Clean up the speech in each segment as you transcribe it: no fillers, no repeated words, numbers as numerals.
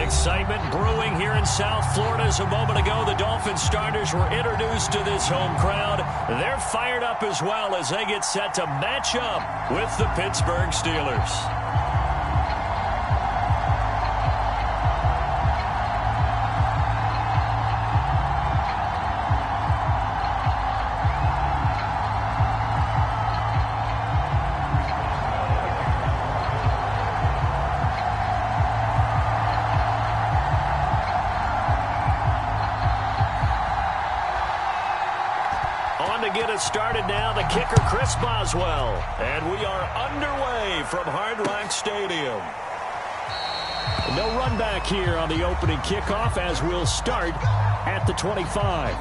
Excitement brewing here in South Florida. As a moment ago, the Dolphins starters were introduced to this home crowd. They're fired up as well as they get set to match up with the Pittsburgh Steelers. Get us started now, the kicker Chris Boswell, and we are underway from Hard Rock Stadium. No run back here on the opening kickoff as we'll start at the 25.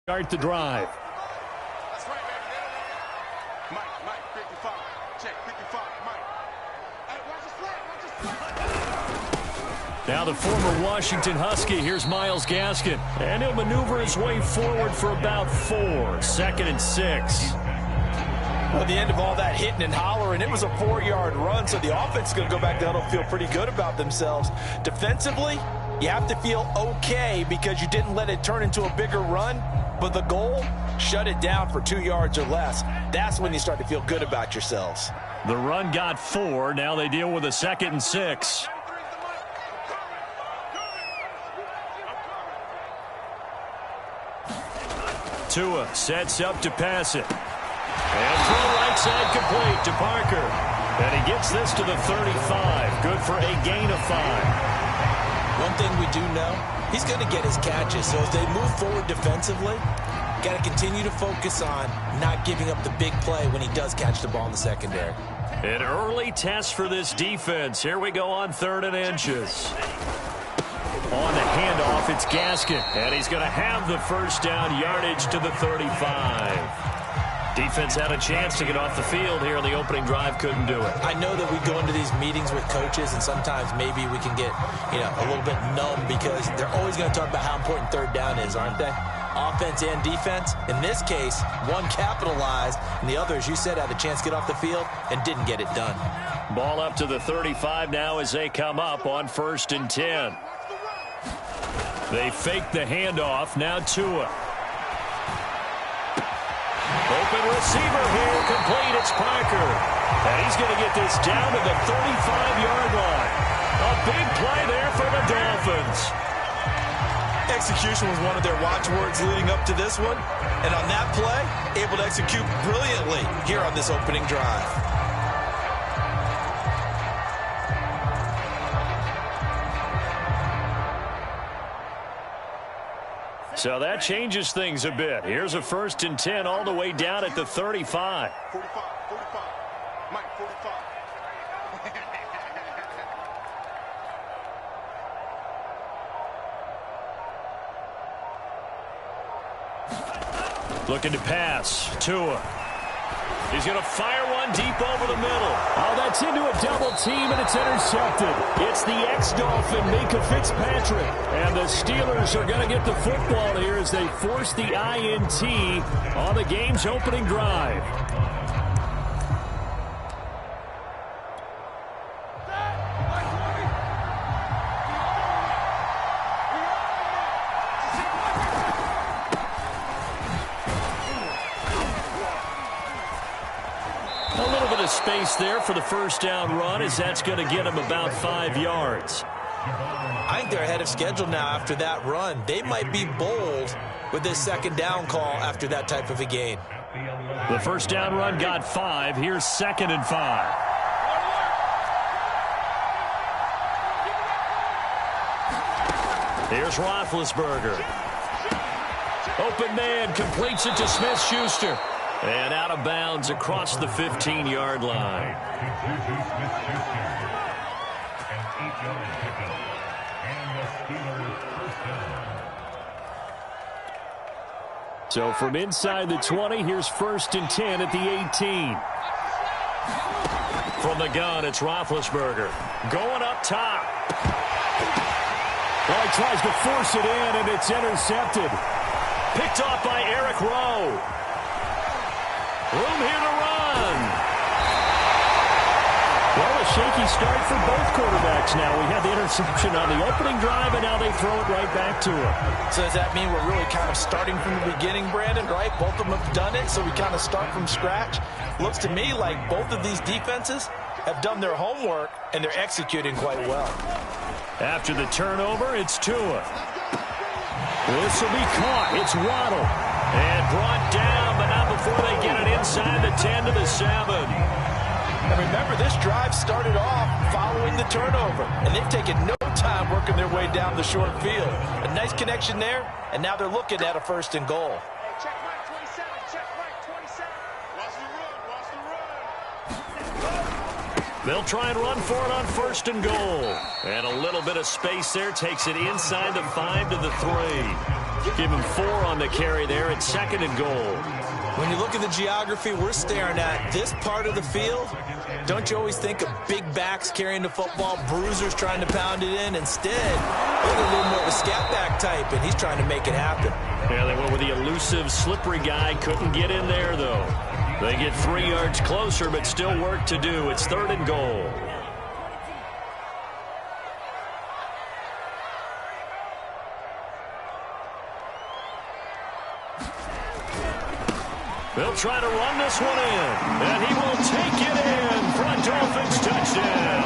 Start the drive. Now the former Washington Husky, here's Myles Gaskin. And he'll maneuver his way forward for about 4. 2nd and 6. Well, the end of all that hitting and hollering, it was a 4-yard run, so the offense is going to go back down and feel pretty good about themselves. Defensively, you have to feel okay because you didn't let it turn into a bigger run, but the goal, shut it down for 2 yards or less. That's when you start to feel good about yourselves. The run got 4. Now they deal with a 2nd and 6. Tua sets up to pass it. And throw right side complete to Parker. And he gets this to the 35. Good for a gain of 5. One thing we do know, he's going to get his catches. So as they move forward defensively, got to continue to focus on not giving up the big play when he does catch the ball in the secondary. An early test for this defense. Here we go on 3rd and inches. On the handoff, it's Gaskin, and he's going to have the first down yardage to the 35. Defense had a chance to get off the field here in the opening drive, couldn't do it. I know that we go into these meetings with coaches, and sometimes maybe we can get, a little bit numb because they're always going to talk about how important 3rd down is, aren't they? Offense and defense. In this case, one capitalized, and the other, as you said, had a chance to get off the field and didn't get it done. Ball up to the 35 now as they come up on 1st and 10. They fake the handoff. Now Tua. Open receiver here. Complete. It's Parker. And he's going to get this down to the 35-yard line. A big play there for the Dolphins. Execution was one of their watchwords leading up to this one. And on that play, able to execute brilliantly here on this opening drive. So that changes things a bit. Here's a 1st and 10 all the way down at the 35. 45. Mike, 45. Looking to pass. Tua. He's going to fire one deep over the middle. Oh, that's into a double team, and it's intercepted. It's the ex-Dolphin, Minka Fitzpatrick. And the Steelers are going to get the football here as they force the INT on the game's opening drive. Space there for the first down run as that's going to get him about 5 yards. I think they're ahead of schedule now after that run. They might be bold with this 2nd down call after that type of a gain. The first down run got 5. Here's 2nd and 5. Here's Roethlisberger. Open man completes it to Smith-Schuster. And out of bounds across the 15-yard line. So from inside the 20, here's 1st and 10 at the 18. From the gun, it's Roethlisberger. Going up top. Well, he tries to force it in, and it's intercepted. Picked off by Eric Rowe. Room here to run. Well, a shaky start for both quarterbacks now. We had the interception on the opening drive, and now they throw it right back to him. So does that mean we're really kind of starting from the beginning, Brandon, right? Both of them have done it, so we kind of start from scratch. Looks to me like both of these defenses have done their homework, and they're executing quite well. After the turnover, it's Tua. This will be caught. It's Waddle. And brought down, but not before they get it inside the 10 to the 7. And remember, this drive started off following the turnover, and they've taken no time working their way down the short field. A nice connection there, and now they're looking at a 1st and goal. Check right 27. Check right 27. Watch the run. Watch the run. They'll try and run for it on 1st and goal. And a little bit of space there takes it inside the 5 to the 3. Give him 4 on the carry there at 2nd and goal. When you look at the geography we're staring at, this part of the field, don't you always think of big backs carrying the football, bruisers trying to pound it in? Instead, look at a little more of a scat back type, and he's trying to make it happen. Yeah, they went with the elusive, slippery guy. Couldn't get in there, though. They get 3 yards closer, but still work to do. It's 3rd and goal. They'll try to run this one in, and he will take it in for a Dolphins touchdown.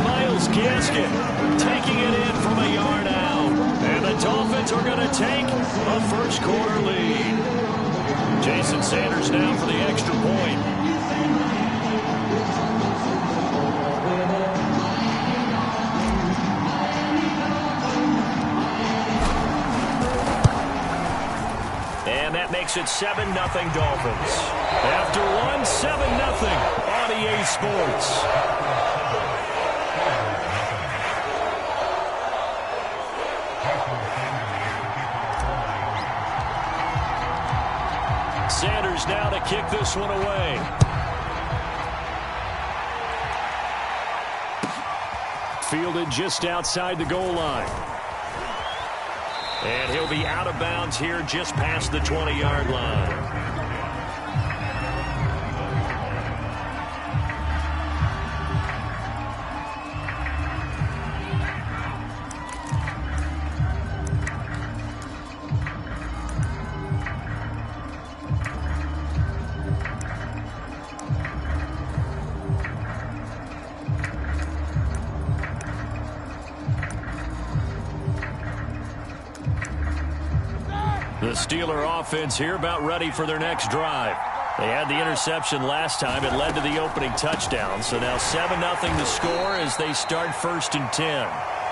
Myles Gaskin taking it in from a yard out, and the Dolphins are going to take a 1st quarter lead. Jason Sanders now for the extra point. And that makes it 7-0 Dolphins. After one, 7-0 on EA Sports. Sanders now to kick this one away. Fielded just outside the goal line. And he'll be out of bounds here just past the 20-yard line. The Steeler offense here about ready for their next drive. They had the interception last time. It led to the opening touchdown. So now 7-0 the score as they start 1st and 10.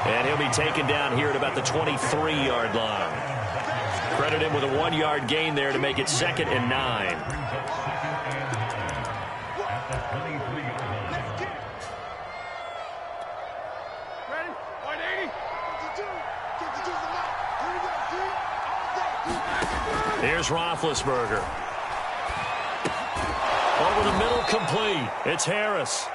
And he'll be taken down here at about the 23-yard line. Credit him with a 1-yard gain there to make it 2nd and 9. Here's Roethlisberger. Over the middle, complete. It's Harris.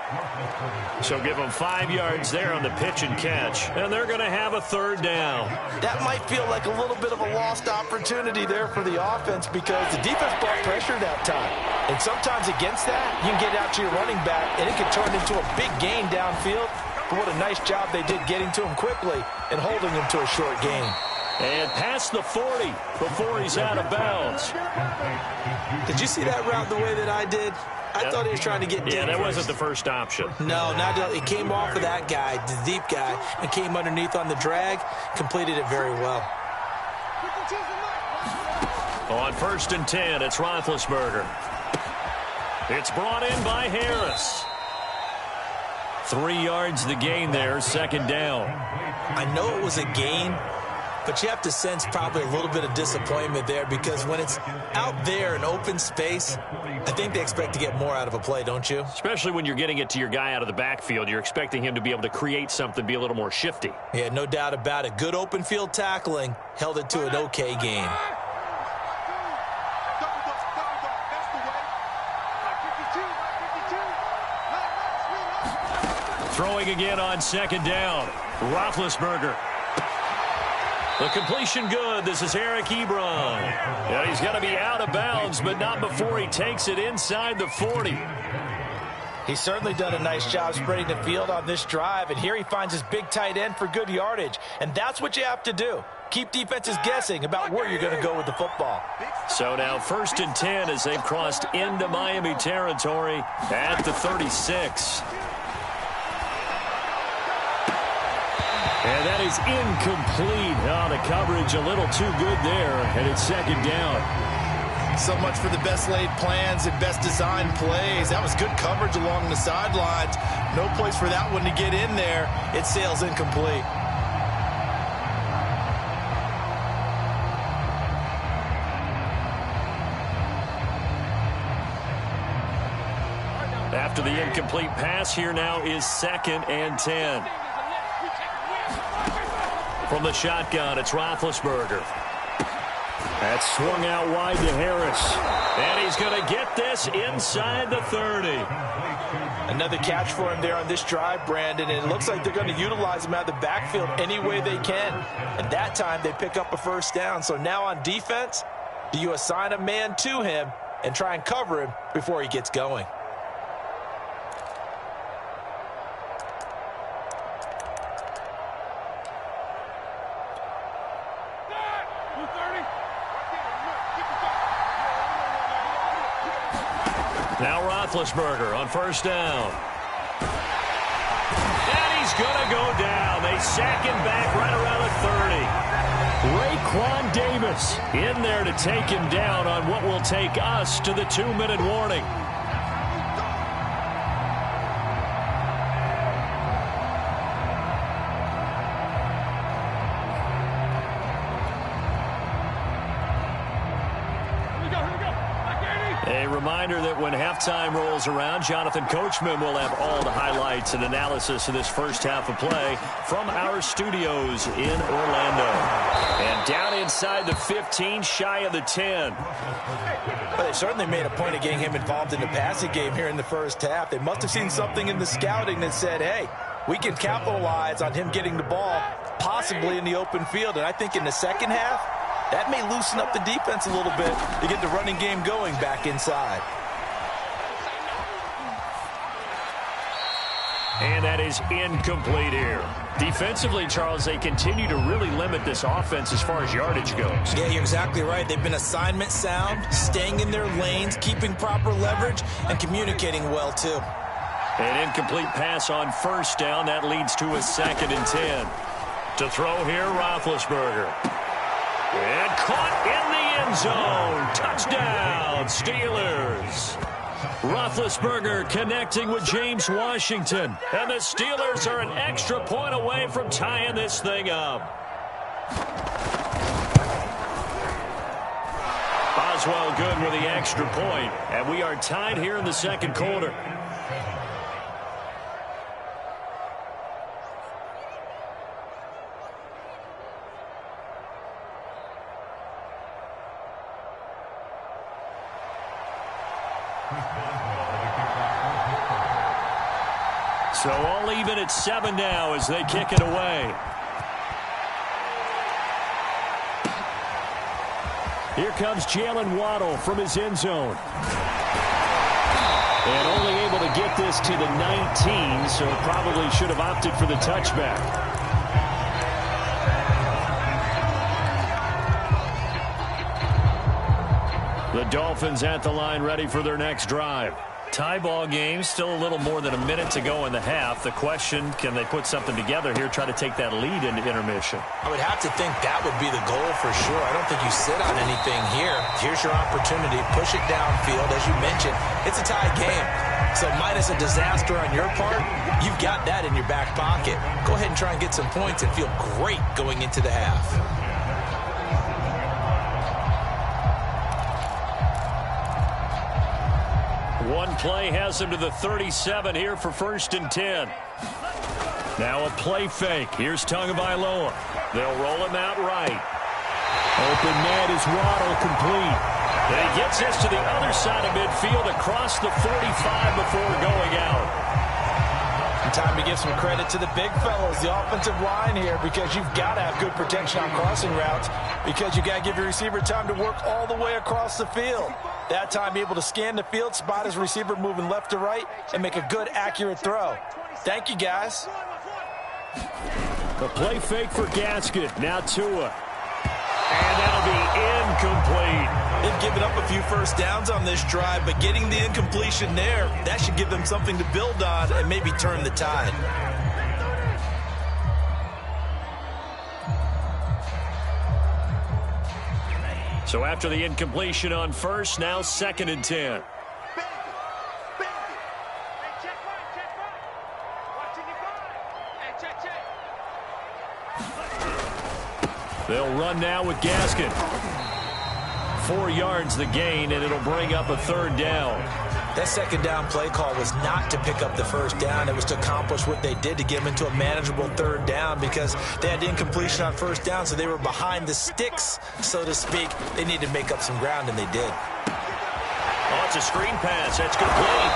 So give them 5 yards there on the pitch and catch. And they're going to have a 3rd down. That might feel like a little bit of a lost opportunity there for the offense because the defense brought pressure that time. And sometimes against that, you can get out to your running back, and it can turn into a big gain downfield. But what a nice job they did getting to him quickly and holding him to a short gain. And past the 40 before he's out of bounds. Did you see that route the way that I did? I thought he was trying to get deep. Yeah, that wasn't the first option. No, not it came off of that guy, the deep guy, and came underneath on the drag. Completed it very well. On 1st and 10, it's Roethlisberger. It's brought in by Harris. 3 yards the gain there, 2nd down. I know it was a gain, but you have to sense probably a little bit of disappointment there because when it's out there in open space, I think they expect to get more out of a play, don't you? Especially when you're getting it to your guy out of the backfield. You're expecting him to be able to create something, be a little more shifty. Yeah, no doubt about it. Good open field tackling held it to an okay gain. Throwing again on 2nd down. Roethlisberger. The completion good. This is Eric Ebron. Yeah, he's going to be out of bounds, but not before he takes it inside the 40. He's certainly done a nice job spreading the field on this drive, and here he finds his big tight end for good yardage. And that's what you have to do. Keep defenses guessing about where you're going to go with the football. So now 1st and 10 as they've crossed into Miami territory at the 36. And that is incomplete. Oh, the coverage a little too good there, and it's 2nd down. So much for the best laid plans and best designed plays. That was good coverage along the sidelines. No place for that one to get in there. It sails incomplete. After the incomplete pass, here now is 2nd and 10. From the shotgun, it's Roethlisberger. That's swung out wide to Harris. And he's going to get this inside the 30. Another catch for him there on this drive, Brandon, and it looks like they're going to utilize him out of the backfield any way they can. And that time they pick up a 1st down. So now on defense, do you assign a man to him and try and cover him before he gets going? Now Roethlisberger on 1st down. And he's going to go down. They sack him back right around the 30. Raekwon Davis in there to take him down on what will take us to the 2-minute warning. A reminder that when halftime rolls around, Jonathan Coachman will have all the highlights and analysis of this first half of play from our studios in Orlando. And down inside the 15, shy of the 10. Well, they certainly made a point of getting him involved in the passing game here in the first half. They must have seen something in the scouting that said, hey, we can capitalize on him getting the ball possibly in the open field. And I think in the second half, that may loosen up the defense a little bit to get the running game going back inside. And that is incomplete here. Defensively, Charles, they continue to really limit this offense as far as yardage goes. Yeah, you're exactly right. They've been assignment sound, staying in their lanes, keeping proper leverage, and communicating well, too. An incomplete pass on 1st down. That leads to a 2nd and 10. To throw here, Roethlisberger. And caught in the end zone. Touchdown, Steelers. Roethlisberger connecting with James Washington. And the Steelers are an extra point away from tying this thing up. Oswald good with the extra point. And we are tied here in the 2nd quarter. So all even at 7 now as they kick it away. Here comes Jalen Waddle from his end zone. And only able to get this to the 19, so probably should have opted for the touchback. The Dolphins at the line ready for their next drive. Tie ball game, still a little more than a minute to go in the half. The question, can they put something together here, try to take that lead into intermission? I would have to think that would be the goal for sure. I don't think you sit on anything here. Here's your opportunity. Push it downfield. As you mentioned, it's a tie game. So minus a disaster on your part, you've got that in your back pocket. Go ahead and try and get some points and feel great going into the half. One play has him to the 37 here for 1st and 10. Now a play fake. Here's Tagovailoa. They'll roll him out right. Open man is Waddle, complete. And he gets this to the other side of midfield across the 45 before going out. time to give some credit to the big fellows, the offensive line here, because you've got to have good protection on crossing routes, because you've got to give your receiver time to work all the way across the field. That time, able to scan the field, spot his receiver moving left to right, and make a good, accurate throw. Thank you, guys. The play fake for Gaskin. Now Tua. And that'll be incomplete. They've given up a few first downs on this drive, but getting the incompletion there, that should give them something to build on and maybe turn the tide. So after the incompletion on first, now 2nd and 10. They'll run now with Gaskin. 4 yards the gain, and it'll bring up a 3rd down. That 2nd down play call was not to pick up the 1st down. It was to accomplish what they did to get them into a manageable 3rd down, because they had incompletion on 1st down, so they were behind the sticks, so to speak. They needed to make up some ground, and they did. Oh, it's a screen pass. That's complete.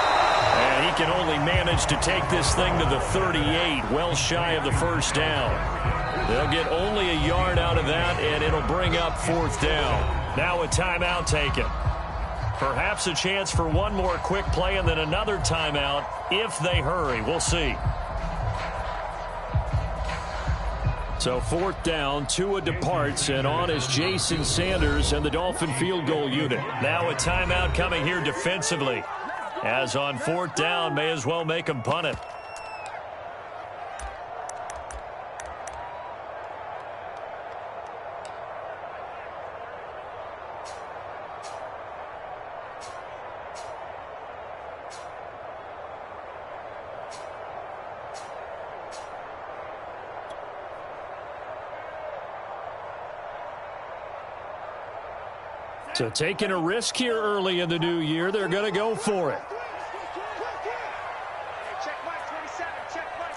And he can only manage to take this thing to the 38, well shy of the 1st down. They'll get only a yard out of that, and it'll bring up 4th down. Now a timeout taken. Perhaps a chance for one more quick play and then another timeout if they hurry. We'll see. So 4th down, Tua departs, and on is Jason Sanders and the Dolphin field goal unit. Now a timeout coming here defensively. As on 4th down, may as well make him punt it. So taking a risk here early in the new year, they're going to go for it. Check right 27, check right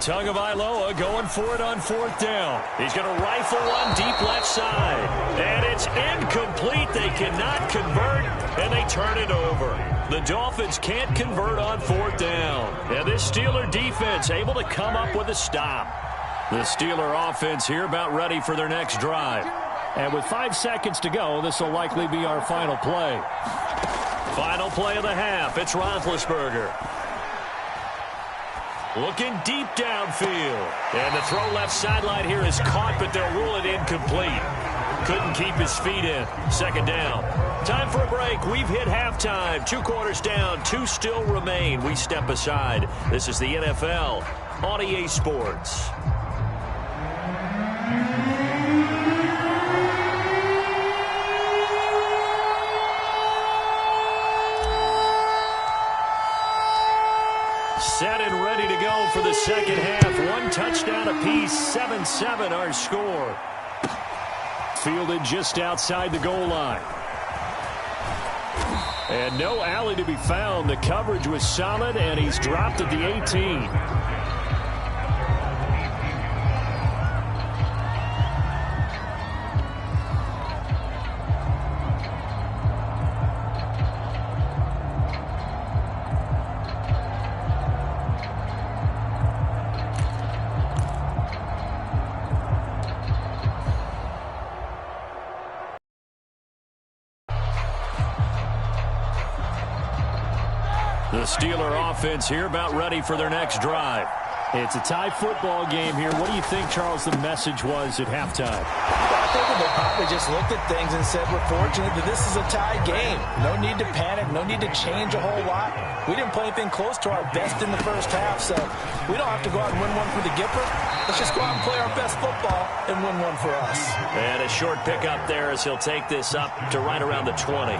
27. Tagovailoa going for it on 4th down. He's going to rifle one deep left side. And it's incomplete. They cannot convert, and they turn it over. The Dolphins can't convert on 4th down. And this Steeler defense able to come up with a stop. The Steeler offense here about ready for their next drive. And with 5 seconds to go, this will likely be our final play. Final play of the half. It's Roethlisberger. Looking deep downfield. And the throw left sideline here is caught, but they'll rule it incomplete. Couldn't keep his feet in. 2nd down. Time for a break. We've hit halftime. 2 quarters down. 2 still remain. We step aside. This is the NFL on EA Sports. Set and ready to go for the 2nd half. 1 touchdown apiece, 7-7 our score. Fielded just outside the goal line. And no alley to be found. The coverage was solid, and he's dropped at the 18. The Steeler offense here about ready for their next drive. It's a tie football game here. What do you think, Charles, the message was at halftime? I think they probably just looked at things and said, we're fortunate that this is a tie game. No need to panic. No need to change a whole lot. We didn't play anything close to our best in the 1st half, so we don't have to go out and win one for the Gipper. Let's just go out and play our best football and win one for us. And a short pickup there as he'll take this up to right around the 20.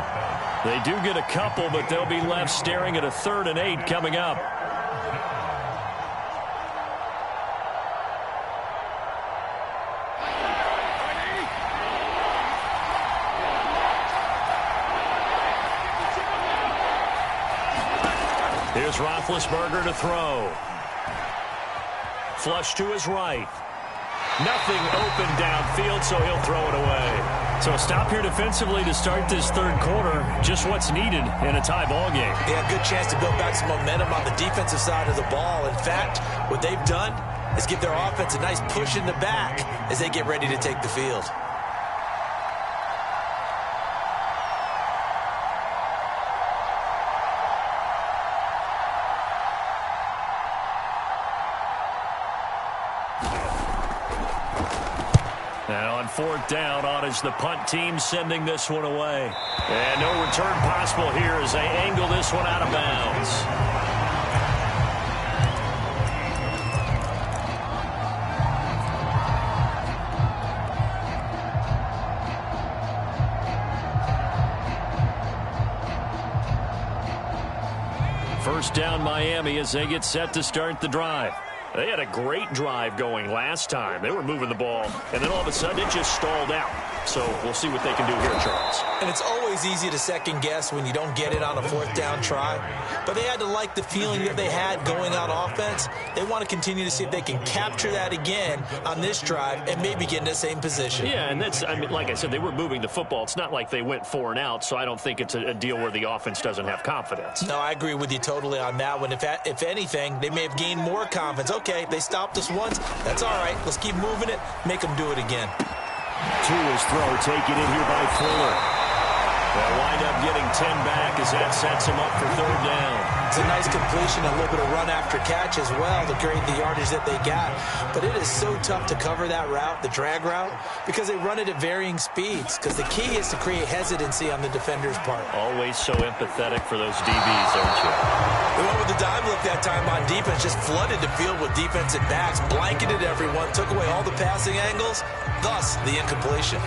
They do get a couple, but they'll be left staring at a 3rd and 8 coming up. Here's Roethlisberger to throw. Flush to his right. Nothing open downfield, so he'll throw it away. So a stop here defensively to start this third quarter. Just what's needed in a tie ball game. Yeah, good chance to build back some momentum on the defensive side of the ball. In fact, what they've done is give their offense a nice push in the back as they get ready to take the field. Now on fourth down, on is the punt team sending this one away. And no return possible here as they angle this one out of bounds. First down Miami as they get set to start the drive. They had a great drive going last time. They were moving the ball, and then all of a sudden it just stalled out. So we'll see what they can do here, Charles. And it's always easy to second guess when you don't get it on a fourth down try. But they had to like the feeling that they had going on offense. They want to continue to see if they can capture that again on this drive and maybe get in the same position. Yeah, and that's, I mean, like I said, they were moving the football. It's not like they went 4 and out, so I don't think it's a deal where the offense doesn't have confidence. No, I agree with you totally on that one. If anything, they may have gained more confidence. Okay, they stopped us once. That's all right. Let's keep moving it. Make them do it again. To his throw, taken in here by Fuller. They'll wind up getting 10 back as that sets him up for third down. It's a nice completion, a little bit of run after catch as well to create the yardage that they got. But it is so tough to cover that route, the drag route, because they run it at varying speeds. Because the key is to create hesitancy on the defender's part. Always so empathetic for those DBs, aren't you? They went with the dime look that time on defense, just flooded the field with defensive backs, blanketed everyone, took away all the passing angles, thus the incompletion.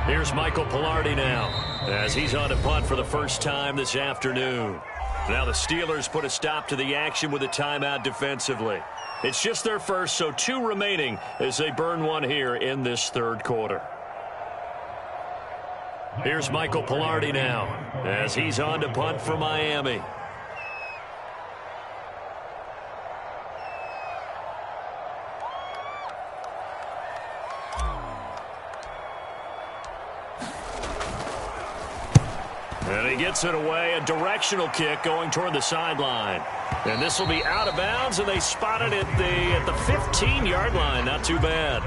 Here's Michael Pilardi now, as he's on to punt for the first time this afternoon. Now the Steelers put a stop to the action with a timeout defensively. It's just their first, so 2 remaining as they burn one here in this third quarter. Here's Michael Pilardi now, as he's on to punt for Miami. And he gets it away, a directional kick going toward the sideline. And this will be out of bounds, and they spot it at the 15-yard line. Not too bad.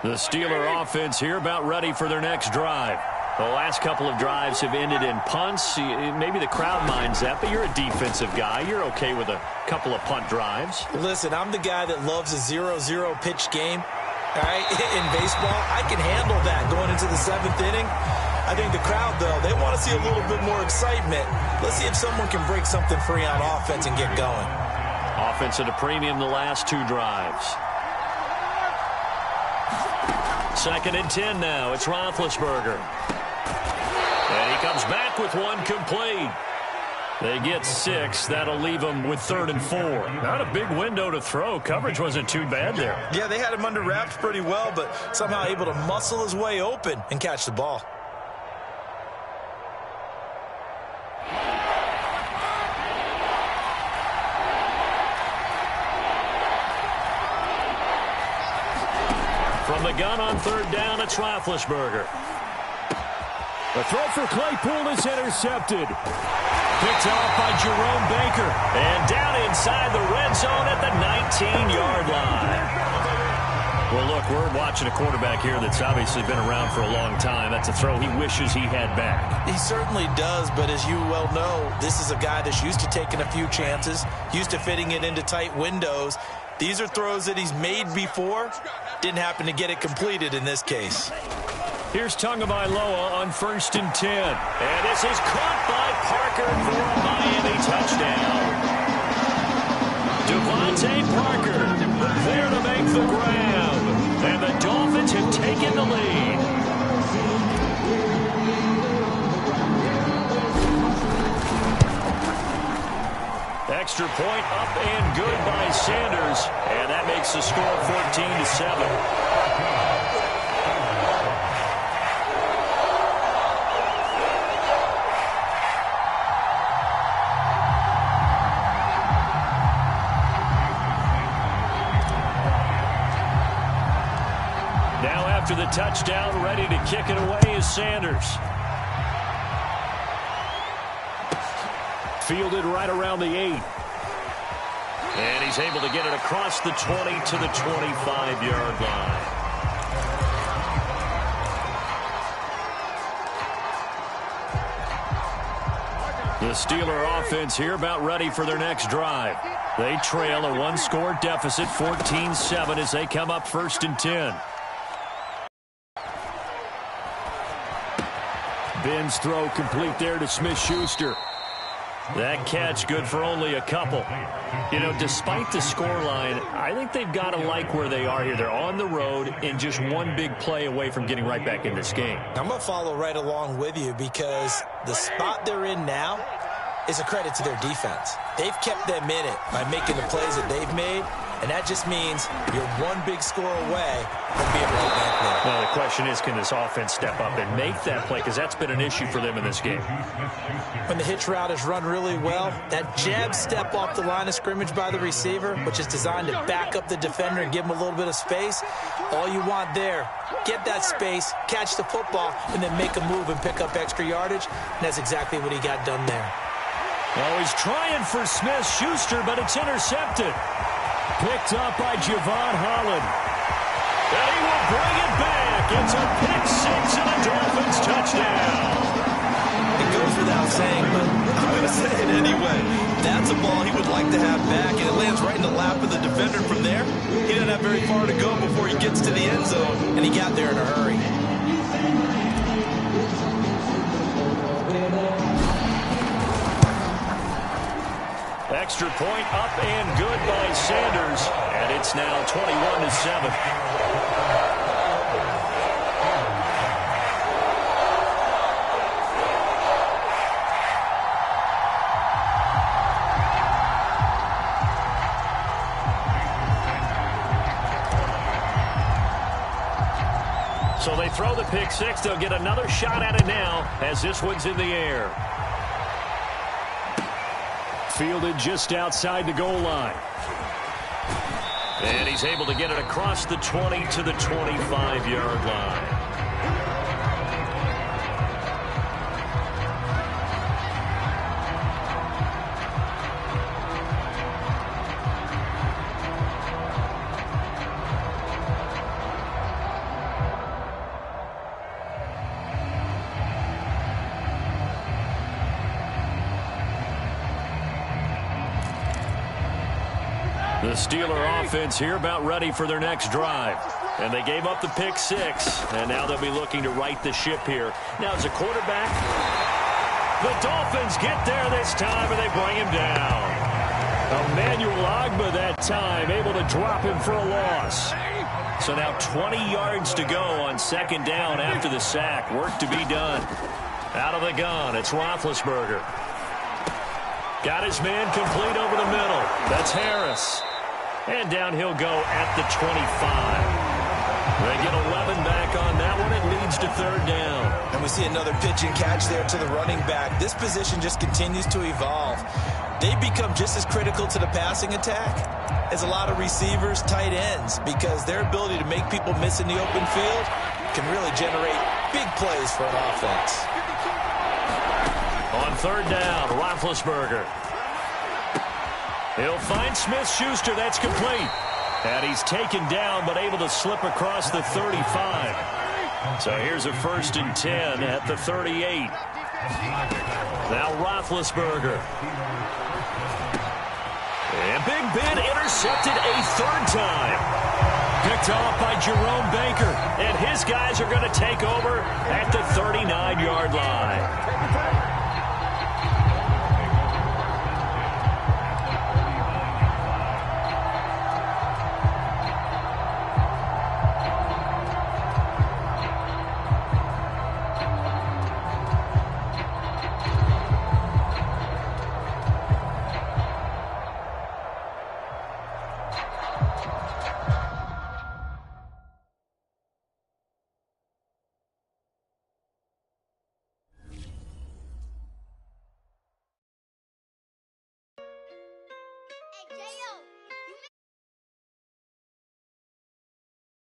The Steeler offense here about ready for their next drive. The last couple of drives have ended in punts. Maybe the crowd minds that, but you're a defensive guy. You're okay with a couple of punt drives. Listen, I'm the guy that loves a 0-0 pitch game. All right, in baseball, I can handle that going into the 7th inning. I think the crowd, though, they want to see a little bit more excitement. Let's see if someone can break something free on offense and get going. Offense at a premium the last 2 drives. 2nd and 10 now. It's Roethlisberger. And he comes back with one complete. They get 6. That'll leave them with 3rd and 4. Not a big window to throw. Coverage wasn't too bad there. Yeah, they had him under wraps pretty well, but somehow able to muscle his way open and catch the ball. From the gun on 3rd down, it's Roethlisberger. The throw for Claypool is intercepted. Picked off by Jerome Baker. And down inside the red zone at the 19-yard line. Well, look, we're watching a quarterback here that's obviously been around for a long time. That's a throw he wishes he had back. He certainly does, but as you well know, this is a guy that's used to taking a few chances, used to fitting it into tight windows. These are throws that he's made before. Didn't happen to get it completed in this case. Here's Tagovailoa on 1st and 10. And this is caught by Parker for a Miami touchdown. Devontae Parker there to make the grab. And the Dolphins have taken the lead. Extra point up and good by Sanders. And that makes the score 14-7. touchdown, ready to kick it away is Sanders. Fielded right around the 8. And he's able to get it across the 20 to the 25-yard line. The Steeler offense here about ready for their next drive. They trail a one-score deficit, 14-7, as they come up 1st and 10. Ben's throw complete there to Smith-Schuster. That catch good for only a couple. You know, despite the scoreline, I think they've got to like where they are here. They're on the road and just one big play away from getting right back in this game. I'm going to follow right along with you because the spot they're in now is a credit to their defense. They've kept them in it by making the plays that they've made, and that just means you're one big score away from being able to get back there. Well, the question is, can this offense step up and make that play? Because that's been an issue for them in this game. When the hitch route is run really well, that jab step off the line of scrimmage by the receiver, which is designed to back up the defender and give him a little bit of space, all you want there, get that space, catch the football, and then make a move and pick up extra yardage, and that's exactly what he got done there. Well, he's trying for Smith-Schuster, but it's intercepted. Picked up by Javon Holland. And he will bring it back. It's a pick-6 and a Dolphins touchdown. It goes without saying, but I'm going to say it anyway. That's a ball he would like to have back, and it lands right in the lap of the defender from there. He didn't have very far to go before he gets to the end zone, and he got there in a hurry. Extra point up and good by Sanders, and it's now 21-7. So they throw the pick-6. They'll get another shot at it now as this one's in the air. Fielded just outside the goal line. And he's able to get it across the 20 to the 25-yard line. The Steeler offense here about ready for their next drive. And they gave up the pick-6, and now they'll be looking to right the ship here. Now, as a quarterback, the Dolphins get there this time, and they bring him down. Emmanuel Ogbah that time, able to drop him for a loss. So now 20 yards to go on 2nd down after the sack. Work to be done. Out of the gun, it's Roethlisberger. Got his man complete over the middle. That's Harris. And down he'll go at the 25. They get 11 back on that one. It leads to 3rd down. And we see another pitch and catch there to the running back. This position just continues to evolve. They become just as critical to the passing attack as a lot of receivers, tight ends, because their ability to make people miss in the open field can really generate big plays for an offense. On 3rd down, Roethlisberger. He'll find Smith-Schuster. That's complete. And he's taken down, but able to slip across the 35. So here's a 1st and 10 at the 38. Now Roethlisberger. And Big Ben intercepted a 3rd time. Picked off by Jerome Baker. And his guys are going to take over at